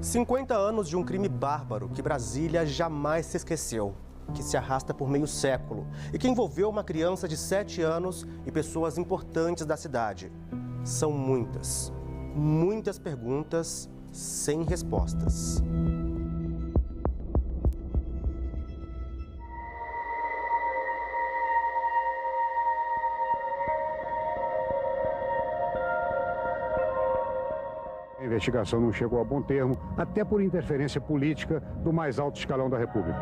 50 anos de um crime bárbaro que Brasília jamais se esqueceu, que se arrasta por meio século e que envolveu uma criança de 7 anos e pessoas importantes da cidade. São muitas perguntas sem respostas. A investigação não chegou a bom termo, até por interferência política do mais alto escalão da República.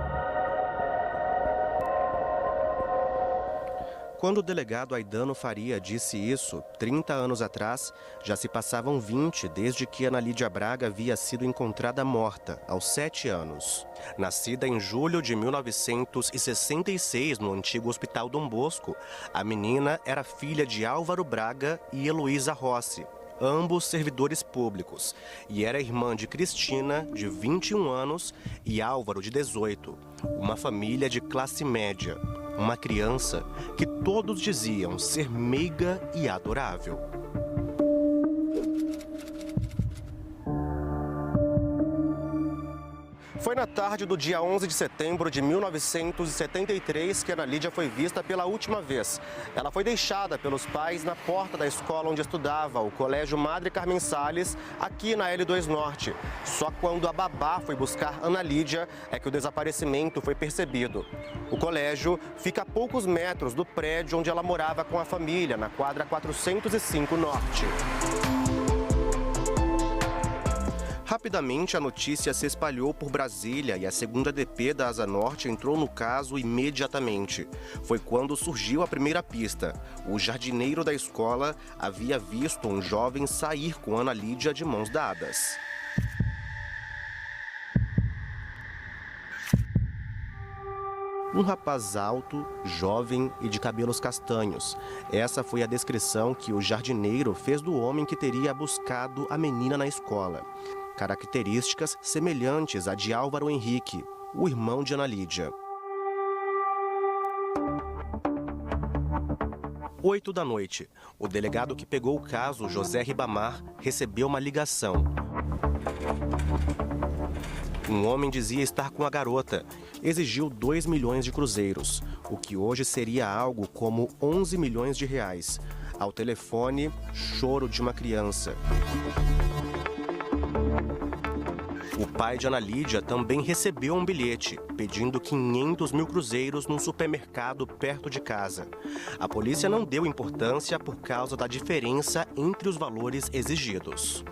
Quando o delegado Aidano Faria disse isso, 30 anos atrás, já se passavam 20 desde que Ana Lídia Braga havia sido encontrada morta, aos 7 anos. Nascida em julho de 1966 no antigo Hospital Dom Bosco, a menina era filha de Álvaro Braga e Heloísa Rossi, ambos servidores públicos, e era irmã de Cristina, de 21 anos, e Álvaro, de 18, uma família de classe média. Uma criança que todos diziam ser meiga e adorável. Foi na tarde do dia 11 de setembro de 1973 que Ana Lídia foi vista pela última vez. Ela foi deixada pelos pais na porta da escola onde estudava, o Colégio Madre Carmen Salles, aqui na L2 Norte. Só quando a babá foi buscar Ana Lídia é que o desaparecimento foi percebido. O colégio fica a poucos metros do prédio onde ela morava com a família, na quadra 405 Norte. Rapidamente, a notícia se espalhou por Brasília e a 2ª DP da Asa Norte entrou no caso imediatamente. Foi quando surgiu a primeira pista. O jardineiro da escola havia visto um jovem sair com Ana Lídia de mãos dadas. Um rapaz alto, jovem e de cabelos castanhos. Essa foi a descrição que o jardineiro fez do homem que teria buscado a menina na escola. Características semelhantes à de Álvaro Henrique, o irmão de Ana Lídia. 8 da noite, o delegado que pegou o caso, José Ribamar, recebeu uma ligação. Um homem dizia estar com a garota. Exigiu 2 milhões de cruzeiros, o que hoje seria algo como 11 milhões de reais. Ao telefone, choro de uma criança. O pai de Ana Lídia também recebeu um bilhete, pedindo 500 mil cruzeiros num supermercado perto de casa. A polícia não deu importância por causa da diferença entre os valores exigidos.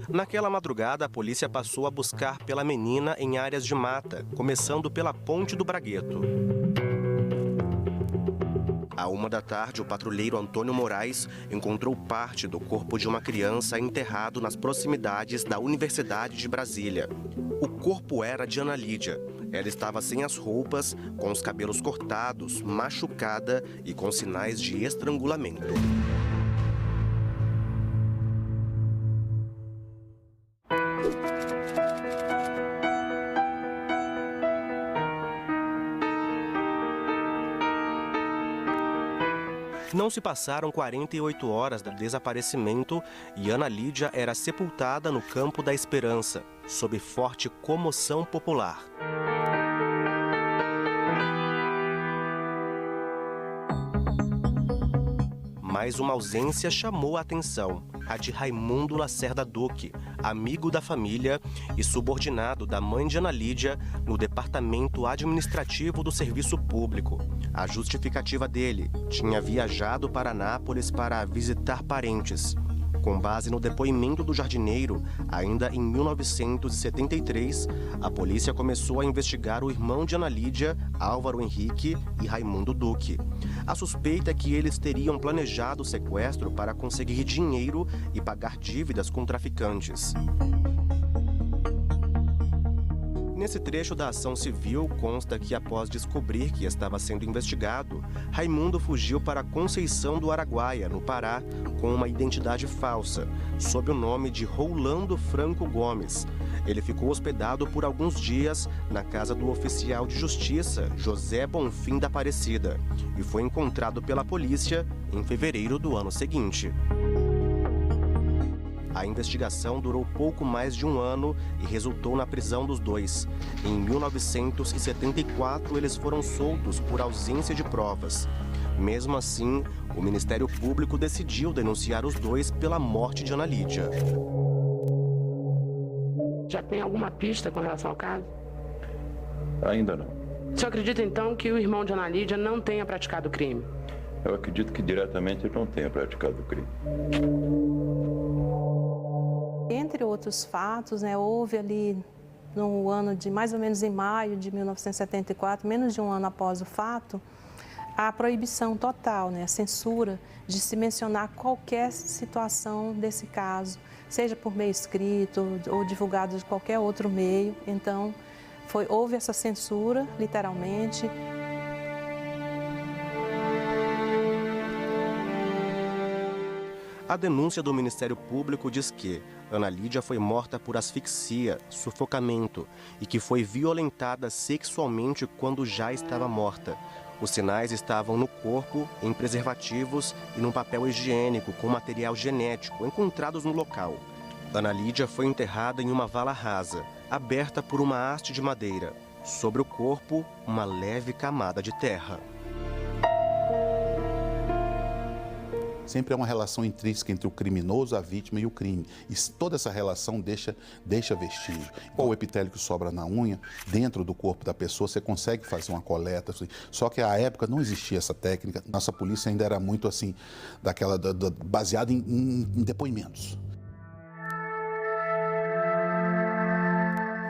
Naquela madrugada, a polícia passou a buscar pela menina em áreas de mata, começando pela Ponte do Bragueto. À 1 da tarde, o patrulheiro Antônio Moraes encontrou parte do corpo de uma criança enterrado nas proximidades da Universidade de Brasília. O corpo era de Ana Lídia. Ela estava sem as roupas, com os cabelos cortados, machucada e com sinais de estrangulamento. Não se passaram 48 horas do desaparecimento e Ana Lídia era sepultada no Campo da Esperança, sob forte comoção popular. Mas uma ausência chamou a atenção, a de Raimundo Lacerda Duque, amigo da família e subordinado da mãe de Ana Lídia no Departamento Administrativo do Serviço Público. A justificativa dele: tinha viajado para Anápolis para visitar parentes. Com base no depoimento do jardineiro, ainda em 1973, a polícia começou a investigar o irmão de Ana Lídia, Álvaro Henrique e Raimundo Duque. A suspeita é que eles teriam planejado o sequestro para conseguir dinheiro e pagar dívidas com traficantes. Nesse trecho da ação civil, consta que após descobrir que estava sendo investigado, Raimundo fugiu para Conceição do Araguaia, no Pará, com uma identidade falsa, sob o nome de Rolando Franco Gomes. Ele ficou hospedado por alguns dias na casa do oficial de justiça, José Bonfim da Aparecida, e foi encontrado pela polícia em fevereiro do ano seguinte. A investigação durou pouco mais de um ano e resultou na prisão dos dois. Em 1974, eles foram soltos por ausência de provas. Mesmo assim, o Ministério Público decidiu denunciar os dois pela morte de Ana Lídia. Já tem alguma pista com relação ao caso? Ainda não. O senhor acredita, então, que o irmão de Ana Lídia não tenha praticado o crime? Eu acredito que diretamente ele não tenha praticado o crime. Entre outros fatos, houve ali no ano de mais ou menos em maio de 1974, menos de um ano após o fato, a proibição total, a censura de se mencionar qualquer situação desse caso, seja por meio escrito ou divulgado de qualquer outro meio. Então, houve essa censura, literalmente. A denúncia do Ministério Público diz que Ana Lídia foi morta por asfixia, sufocamento e que foi violentada sexualmente quando já estava morta. Os sinais estavam no corpo, em preservativos e num papel higiênico com material genético encontrados no local. Ana Lídia foi enterrada em uma vala rasa, aberta por uma haste de madeira. Sobre o corpo, uma leve camada de terra. Sempre é uma relação intrínseca entre o criminoso, a vítima e o crime. E toda essa relação deixa vestígio. Qual o epitélio que sobra na unha, dentro do corpo da pessoa, você consegue fazer uma coleta. Só que à época não existia essa técnica. Nossa polícia ainda era muito assim, baseada em depoimentos.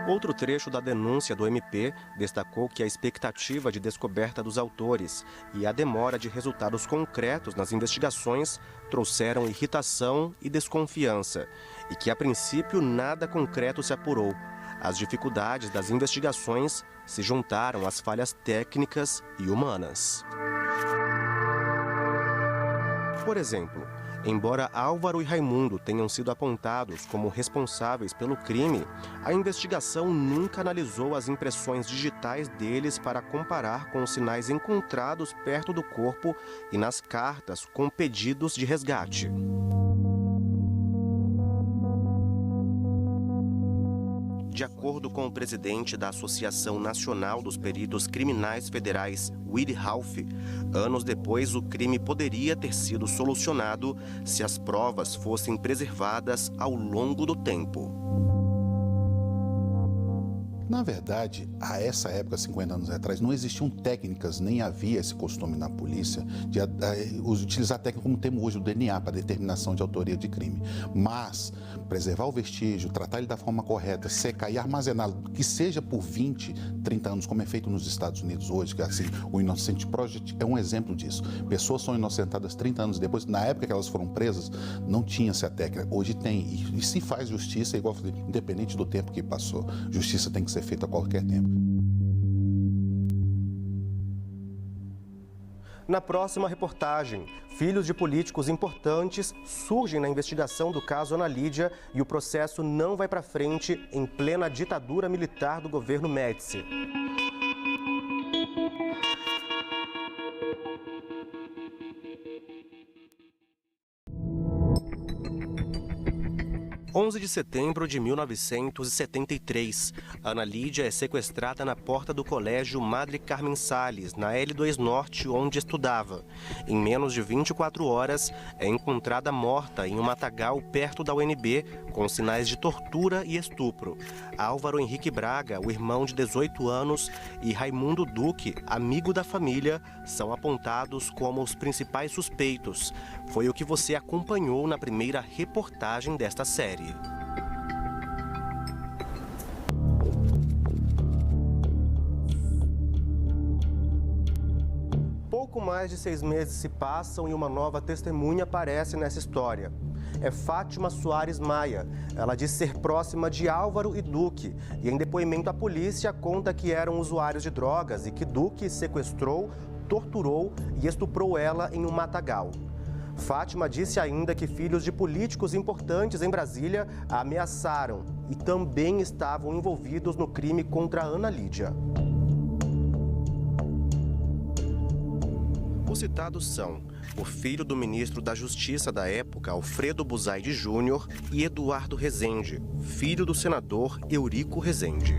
Outro trecho da denúncia do MP destacou que a expectativa de descoberta dos autores e a demora de resultados concretos nas investigações trouxeram irritação e desconfiança, e que, a princípio, nada concreto se apurou. As dificuldades das investigações se juntaram às falhas técnicas e humanas. Por exemplo, embora Álvaro e Raimundo tenham sido apontados como responsáveis pelo crime, a investigação nunca analisou as impressões digitais deles para comparar com os sinais encontrados perto do corpo e nas cartas com pedidos de resgate. De acordo com o presidente da Associação Nacional dos Peritos Criminais Federais, Willy Ralph, anos depois o crime poderia ter sido solucionado se as provas fossem preservadas ao longo do tempo. Na verdade, a essa época, 50 anos atrás, não existiam técnicas, nem havia esse costume na polícia de utilizar técnica como temos hoje o DNA para determinação de autoria de crime. Mas preservar o vestígio, tratar ele da forma correta, secar e armazená-lo, que seja por 20, 30 anos, como é feito nos Estados Unidos hoje, que assim, o Innocent Project é um exemplo disso. Pessoas são inocentadas 30 anos depois, na época que elas foram presas, não tinha essa técnica, hoje tem. E se faz justiça, igual eu falei, independente do tempo que passou, justiça tem que ser feita a qualquer tempo. Na próxima reportagem, filhos de políticos importantes surgem na investigação do caso Ana Lídia e o processo não vai para frente em plena ditadura militar do governo Médici. 11 de setembro de 1973, Ana Lídia é sequestrada na porta do colégio Madre Carmen Salles, na L2 Norte, onde estudava. Em menos de 24 horas, é encontrada morta em um matagal perto da UNB, com sinais de tortura e estupro. Álvaro Henrique Braga, o irmão de 18 anos, e Raimundo Duque, amigo da família, são apontados como os principais suspeitos. Foi o que você acompanhou na primeira reportagem desta série. Pouco mais de 6 meses se passam e uma nova testemunha aparece nessa história. É Fátima Soares Maia. Ela diz ser próxima de Álvaro e Duque. E em depoimento à polícia conta que eram usuários de drogas e que Duque sequestrou, torturou e estuprou ela em um matagal. Fátima disse ainda que filhos de políticos importantes em Brasília a ameaçaram e também estavam envolvidos no crime contra Ana Lídia. Os citados são o filho do ministro da Justiça da época, Alfredo Buzaide Júnior, e Eduardo Rezende, filho do senador Eurico Rezende.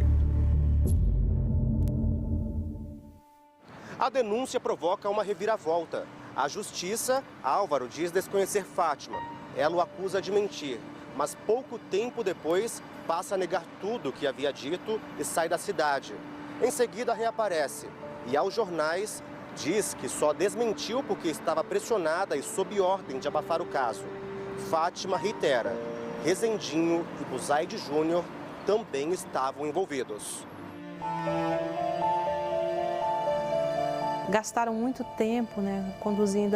A denúncia provoca uma reviravolta. A justiça, Álvaro diz desconhecer Fátima. Ela o acusa de mentir, mas pouco tempo depois passa a negar tudo o que havia dito e sai da cidade. Em seguida reaparece e aos jornais diz que só desmentiu porque estava pressionada e sob ordem de abafar o caso. Fátima reitera, Rezendinho e Buzaide Júnior também estavam envolvidos. Gastaram muito tempo, conduzindo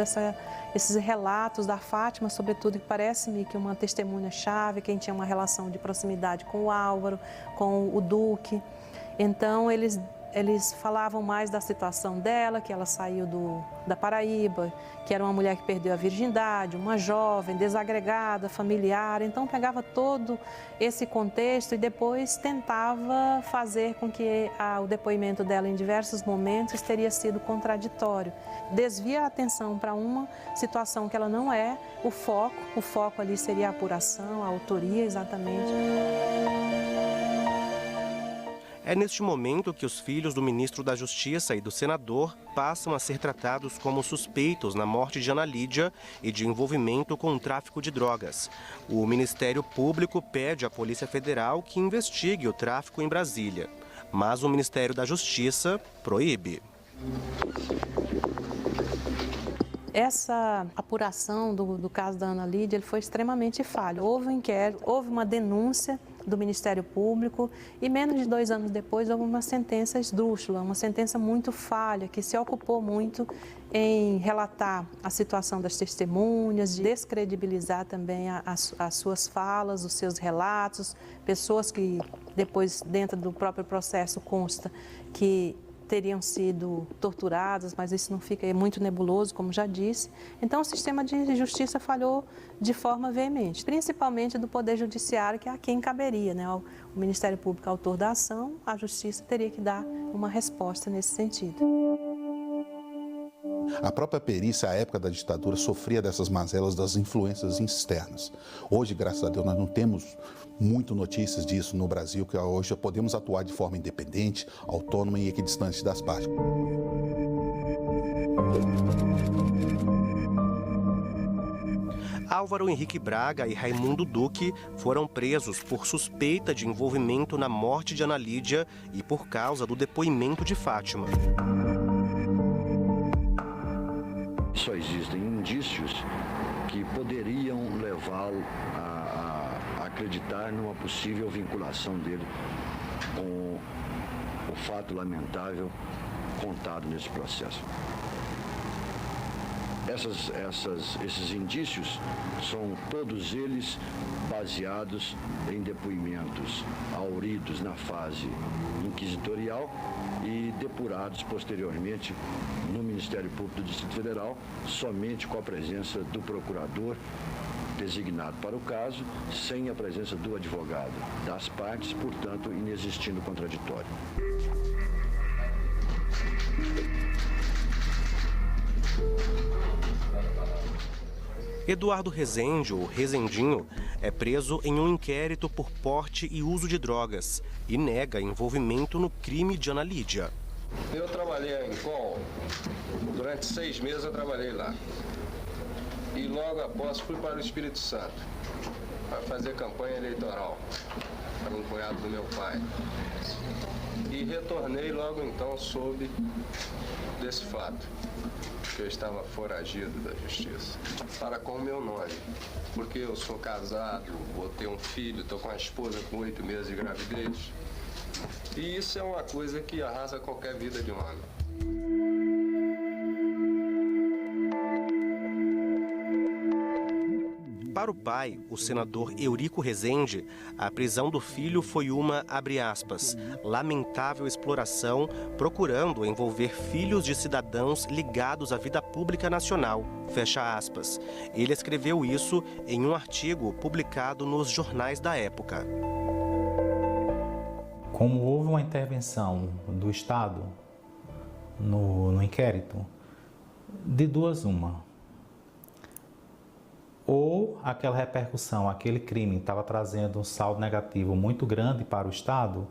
esses relatos da Fátima, sobretudo, que parece-me que uma testemunha-chave, quem tinha uma relação de proximidade com o Álvaro, com o Duque. Então, eles falavam mais da situação dela, que ela saiu da Paraíba, que era uma mulher que perdeu a virgindade, uma jovem, desagregada, familiar. Então, pegava todo esse contexto e depois tentava fazer com que o depoimento dela em diversos momentos teria sido contraditório. Desvia a atenção para uma situação que ela não é o foco. O foco ali seria a apuração, a autoria, exatamente. É neste momento que os filhos do ministro da Justiça e do senador passam a ser tratados como suspeitos na morte de Ana Lídia e de envolvimento com o tráfico de drogas. O Ministério Público pede à Polícia Federal que investigue o tráfico em Brasília, mas o Ministério da Justiça proíbe. Essa apuração do caso da Ana Lídia foi extremamente falha. Houve um inquérito, houve uma denúncia do Ministério Público e menos de 2 anos depois houve uma sentença esdrúxula, uma sentença muito falha, que se ocupou muito em relatar a situação das testemunhas, de descredibilizar também as suas falas, os seus relatos, pessoas que depois, dentro do próprio processo, consta que teriam sido torturadas, mas isso não fica, é muito nebuloso, como já disse. Então, o sistema de justiça falhou de forma veemente, principalmente do Poder Judiciário, que é a quem caberia, O Ministério Público, autor da ação, a Justiça teria que dar uma resposta nesse sentido. A própria perícia, à época da ditadura, sofria dessas mazelas das influências externas. Hoje, graças a Deus, nós não temos muito notícias disso no Brasil, que hoje podemos atuar de forma independente, autônoma e equidistante das partes. Álvaro Henrique Braga e Raimundo Duque foram presos por suspeita de envolvimento na morte de Ana Lídia e por causa do depoimento de Fátima. Só existem indícios que poderiam levá-lo a acreditar numa possível vinculação dele com o fato lamentável contado nesse processo. Esses indícios são todos eles baseados em depoimentos auridos na fase inquisitorial e depurados posteriormente no Ministério Público do Distrito Federal, somente com a presença do procurador designado para o caso, sem a presença do advogado das partes, portanto, inexistindo contraditório. Eduardo Rezende, ou Rezendinho, é preso em um inquérito por porte e uso de drogas e nega envolvimento no crime de Ana Lídia. Eu trabalhei em COL, durante 6 meses eu trabalhei lá. E logo após fui para o Espírito Santo, para fazer campanha eleitoral, para um cunhado do meu pai. E retornei logo então soube desse fato, que eu estava foragido da justiça, para com o meu nome, porque eu sou casado, vou ter um filho, estou com a esposa com 8 meses de gravidez. E isso é uma coisa que arrasa qualquer vida de um homem. Para o pai, o senador Eurico Rezende, a prisão do filho foi uma, abre aspas, lamentável exploração, procurando envolver filhos de cidadãos ligados à vida pública nacional, fecha aspas. Ele escreveu isso em um artigo publicado nos jornais da época. Como houve uma intervenção do Estado no inquérito, de duas uma. Ou aquela repercussão, aquele crime estava trazendo um saldo negativo muito grande para o Estado,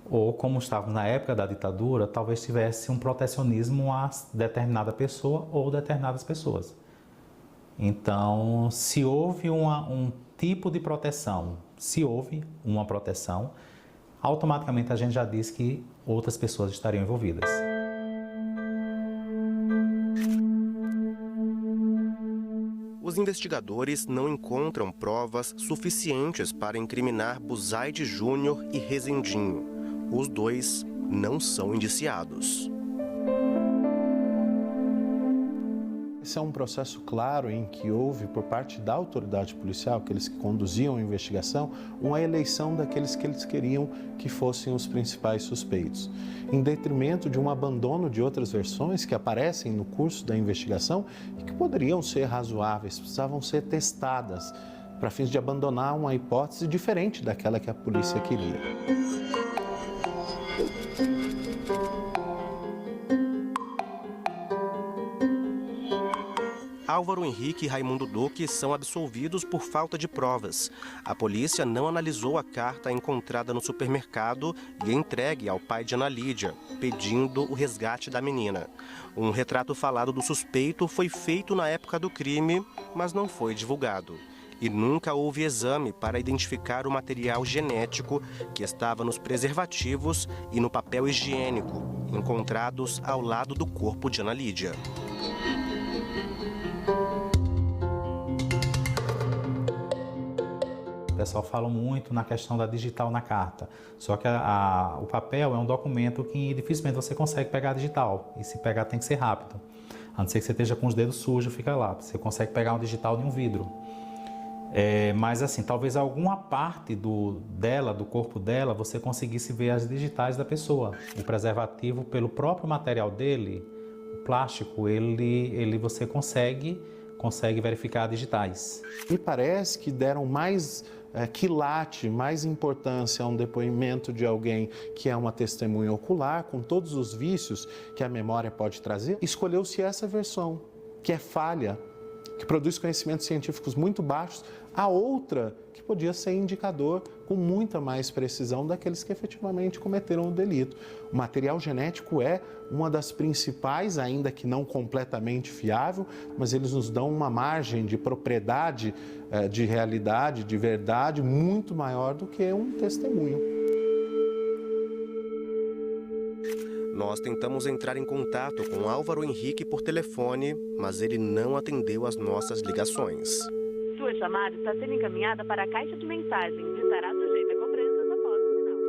ou como estávamos na época da ditadura, talvez tivesse um protecionismo a determinada pessoa ou determinadas pessoas. Então, se houve um tipo de proteção, se houve uma proteção, automaticamente a gente já diz que outras pessoas estariam envolvidas. Os investigadores não encontram provas suficientes para incriminar Buzaide Júnior e Rezendinho. Os dois não são indiciados. Esse é um processo claro em que houve, por parte da autoridade policial, aqueles que conduziam a investigação, uma eleição daqueles que eles queriam que fossem os principais suspeitos, em detrimento de um abandono de outras versões que aparecem no curso da investigação e que poderiam ser razoáveis, precisavam ser testadas para fins de abandonar uma hipótese diferente daquela que a polícia queria. Álvaro Henrique e Raimundo Duque são absolvidos por falta de provas. A polícia não analisou a carta encontrada no supermercado e entregue ao pai de Ana Lídia, pedindo o resgate da menina. Um retrato falado do suspeito foi feito na época do crime, mas não foi divulgado. E nunca houve exame para identificar o material genético que estava nos preservativos e no papel higiênico, encontrados ao lado do corpo de Ana Lídia. O pessoal fala muito na questão da digital na carta, só que o papel é um documento que dificilmente você consegue pegar digital, e se pegar tem que ser rápido. A não ser que você esteja com os dedos sujos, fica lá. Você consegue pegar um digital de um vidro. Mas assim, talvez alguma parte do corpo dela, você conseguisse ver as digitais da pessoa. O preservativo, pelo próprio material dele, o plástico, você consegue verificar digitais. Me parece que deram mais quilate, mais importância a um depoimento de alguém que é uma testemunha ocular, com todos os vícios que a memória pode trazer. Escolheu-se essa versão, que é falha, que produz conhecimentos científicos muito baixos, a outra que podia ser indicador com muita mais precisão daqueles que efetivamente cometeram o delito. O material genético é uma das principais, ainda que não completamente fiável, mas eles nos dão uma margem de propriedade, de realidade, de verdade, muito maior do que um testemunho. Nós tentamos entrar em contato com Álvaro Henrique por telefone, mas ele não atendeu as nossas ligações. Sua chamada está sendo encaminhada para a caixa de mensagens e estará sujeita a cobranças após o sinal.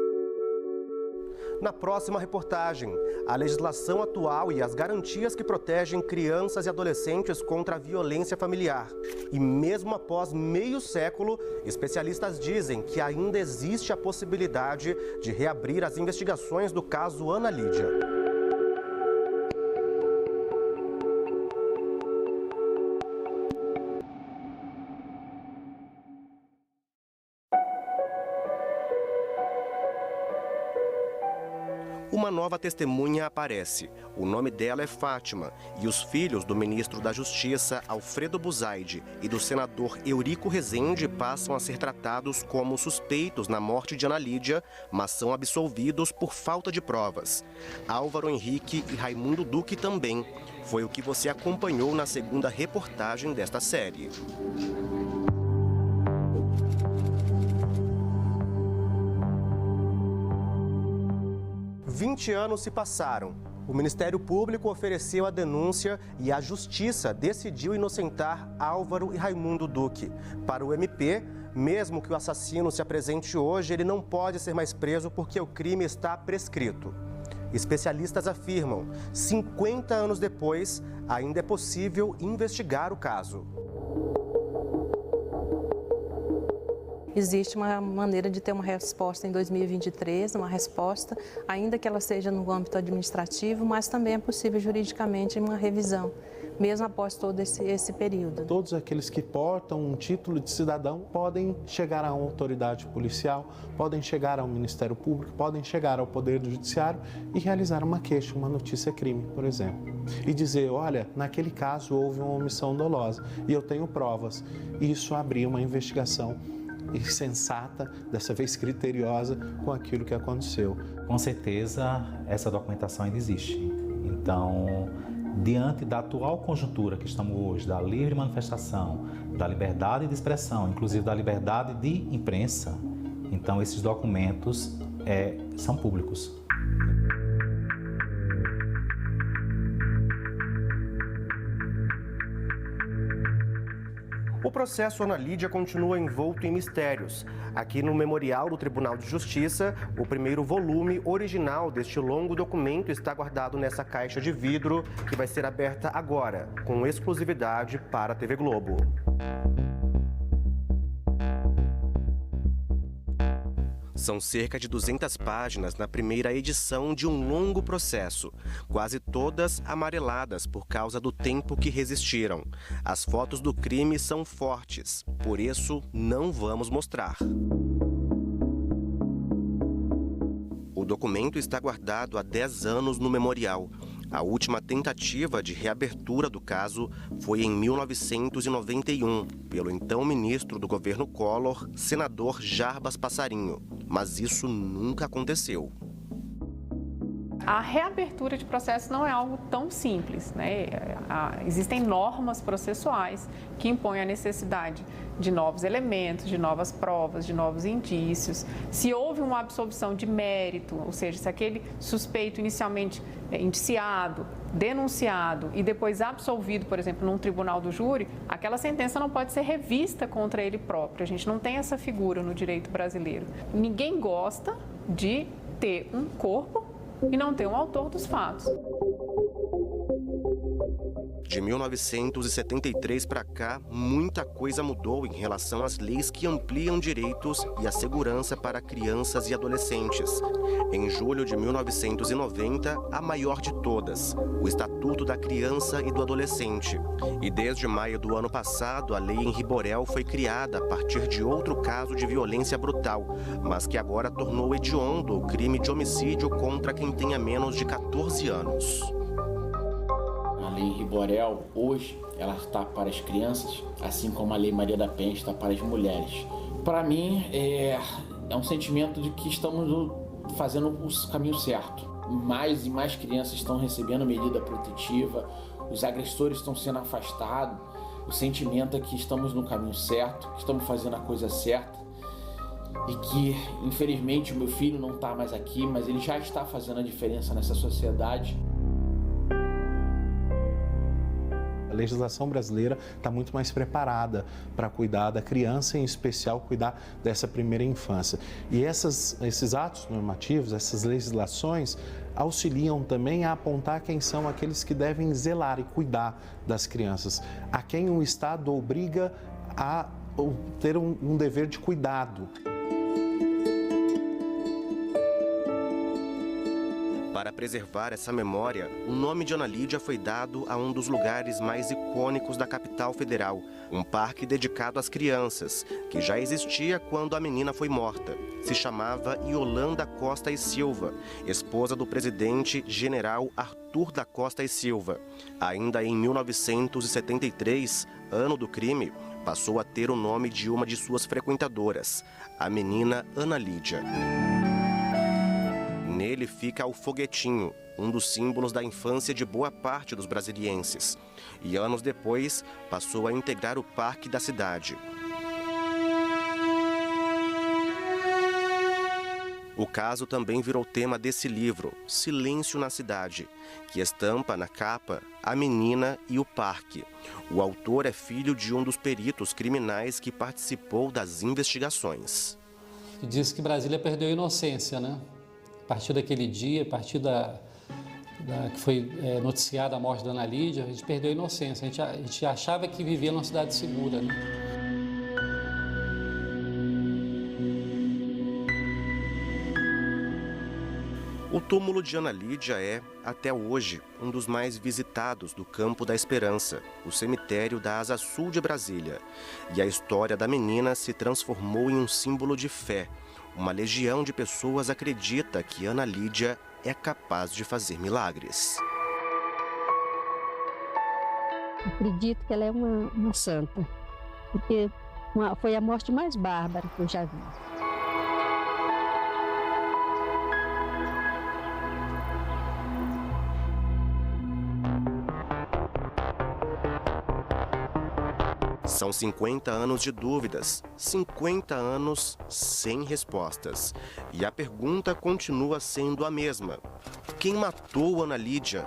Na próxima reportagem, a legislação atual e as garantias que protegem crianças e adolescentes contra a violência familiar. E mesmo após meio século, especialistas dizem que ainda existe a possibilidade de reabrir as investigações do caso Ana Lídia. Uma nova testemunha aparece. O nome dela é Fátima e os filhos do ministro da Justiça, Alfredo Buzaide, e do senador Eurico Rezende passam a ser tratados como suspeitos na morte de Ana Lídia, mas são absolvidos por falta de provas. Álvaro Henrique e Raimundo Duque também. Foi o que você acompanhou na segunda reportagem desta série. 20 anos se passaram. O Ministério Público ofereceu a denúncia e a Justiça decidiu inocentar Álvaro e Raimundo Duque. Para o MP, mesmo que o assassino se apresente hoje, ele não pode ser mais preso porque o crime está prescrito. Especialistas afirmam, 50 anos depois, ainda é possível investigar o caso. existe uma maneira de ter uma resposta em 2023, uma resposta, ainda que ela seja no âmbito administrativo, mas também é possível juridicamente uma revisão, mesmo após todo esse período. Todos aqueles que portam um título de cidadão podem chegar a uma autoridade policial, podem chegar ao Ministério Público, podem chegar ao Poder Judiciário e realizar uma queixa, uma notícia-crime, por exemplo. E dizer, olha, naquele caso houve uma omissão dolosa e eu tenho provas. E isso abrir uma investigação sensata, dessa vez criteriosa, com aquilo que aconteceu. Com certeza, essa documentação ainda existe. Então, diante da atual conjuntura que estamos hoje, da livre manifestação, da liberdade de expressão, inclusive da liberdade de imprensa, então esses documentos são públicos. O processo Ana Lídia continua envolto em mistérios. Aqui no Memorial do Tribunal de Justiça, o primeiro volume original deste longo documento está guardado nessa caixa de vidro que vai ser aberta agora, com exclusividade para a TV Globo. São cerca de 200 páginas na primeira edição de um longo processo, quase todas amareladas por causa do tempo que resistiram. As fotos do crime são fortes, por isso não vamos mostrar. O documento está guardado há 10 anos no memorial. A última tentativa de reabertura do caso foi em 1991, pelo então ministro do governo Collor, senador Jarbas Passarinho. Mas isso nunca aconteceu. A reabertura de processo não é algo tão simples, né? Existem normas processuais que impõem a necessidade de novos elementos, de novas provas, de novos indícios. Se houve uma absolvição de mérito, ou seja, se aquele suspeito inicialmente indiciado, denunciado e depois absolvido, por exemplo, num tribunal do júri, aquela sentença não pode ser revista contra ele próprio. A gente não tem essa figura no direito brasileiro. Ninguém gosta de ter um corpo e não ter um autor dos fatos. De 1973 para cá, muita coisa mudou em relação às leis que ampliam direitos e a segurança para crianças e adolescentes. Em julho de 1990, a maior de todas, o Estatuto da Criança e do Adolescente. E desde maio do ano passado, a lei Henri Borel foi criada a partir de outro caso de violência brutal, mas que agora tornou hediondo o crime de homicídio contra quem tenha menos de 14 anos. A Lei Henri Borel, hoje, ela está para as crianças, assim como a Lei Maria da Penha está para as mulheres. Para mim, é um sentimento de que estamos fazendo o caminho certo. Mais e mais crianças estão recebendo medida protetiva, os agressores estão sendo afastados. O sentimento é que estamos no caminho certo, que estamos fazendo a coisa certa e que, infelizmente, o meu filho não está mais aqui, mas ele já está fazendo a diferença nessa sociedade. A legislação brasileira está muito mais preparada para cuidar da criança, em especial cuidar dessa primeira infância. E esses atos normativos, essas legislações, auxiliam também a apontar quem são aqueles que devem zelar e cuidar das crianças, a quem o Estado obriga a ter um dever de cuidado. Para preservar essa memória, o nome de Ana Lídia foi dado a um dos lugares mais icônicos da capital federal, um parque dedicado às crianças, que já existia quando a menina foi morta. Se chamava Yolanda Costa e Silva, esposa do presidente general Arthur da Costa e Silva. Ainda em 1973, ano do crime, passou a ter o nome de uma de suas frequentadoras, a menina Ana Lídia. Nele fica o foguetinho, um dos símbolos da infância de boa parte dos brasilienses. E anos depois, passou a integrar o parque da cidade. O caso também virou tema desse livro, Silêncio na Cidade, que estampa na capa a menina e o parque. O autor é filho de um dos peritos criminais que participou das investigações. Diz que Brasília perdeu a inocência, né? A partir daquele dia, a partir que foi noticiada a morte da Ana Lídia, a gente perdeu a inocência. A gente achava que vivia numa cidade segura, né? túmulo de Ana Lídia é, até hoje, um dos mais visitados do Campo da Esperança, o cemitério da Asa Sul de Brasília. E a história da menina se transformou em um símbolo de fé. Uma legião de pessoas acredita que Ana Lídia é capaz de fazer milagres. Acredito que ela é uma santa, porque foi a morte mais bárbara que eu já vi. São 50 anos de dúvidas, 50 anos sem respostas. E a pergunta continua sendo a mesma: quem matou Ana Lídia?